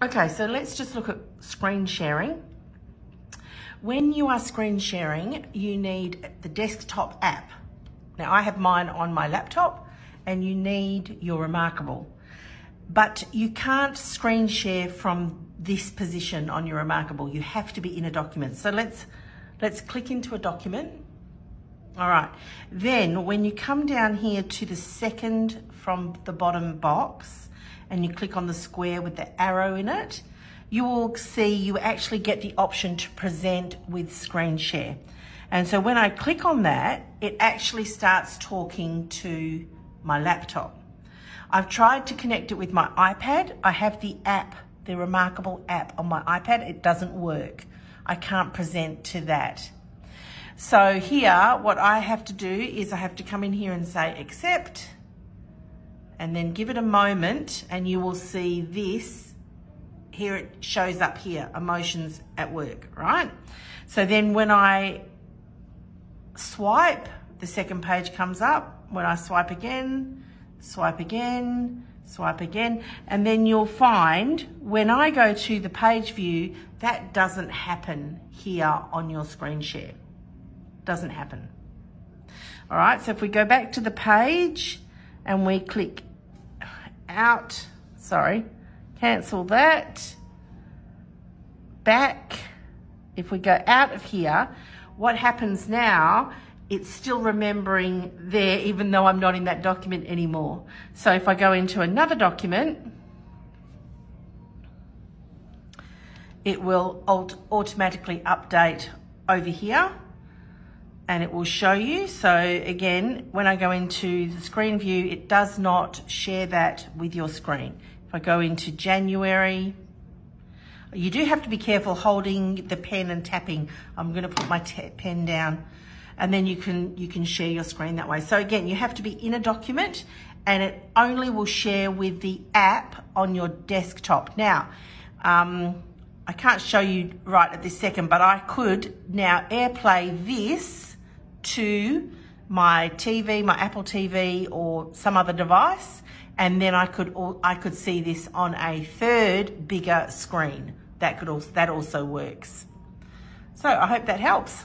Okay, so let's just look at screen sharing. When you are screen sharing, you need the desktop app. Now I have mine on my laptop and you need your ReMarkable, but you can't screen share from this position on your ReMarkable. You have to be in a document. So let's click into a document. All right, then when you come down here to the second from the bottom box and you click on the square with the arrow in it, you will see you actually get the option to present with screen share. And so when I click on that, it actually starts talking to my laptop. I've tried to connect it with my iPad. I have the app, the ReMarkable app on my iPad. It doesn't work. I can't present to that. So here, what I have to do is I have to come in here and say accept, and then give it a moment and you will see this. Here it shows up here, emotions at work, right? So then when I swipe, the second page comes up. When I swipe again, swipe again, swipe again, and then you'll find when I go to the page view, that doesn't happen here on your screen share. Doesn't happen. All right, so if we go back to the page and we click out, cancel that, back. If we go out of here, what happens now, it's still remembering there even though I'm not in that document anymore. So if I go into another document, it will automatically update over here and it will show you. So again, when I go into the screen view, it does not share that with your screen. If I go into January, you do have to be careful holding the pen and tapping. I'm going to put my pen down, and then you can share your screen that way. So again, you have to be in a document and it only will share with the app on your desktop. Now, I can't show you right at this second, but I could now AirPlay this to my TV, my Apple TV or some other device, and then I could see this on a third bigger screen. That also works. So I hope that helps.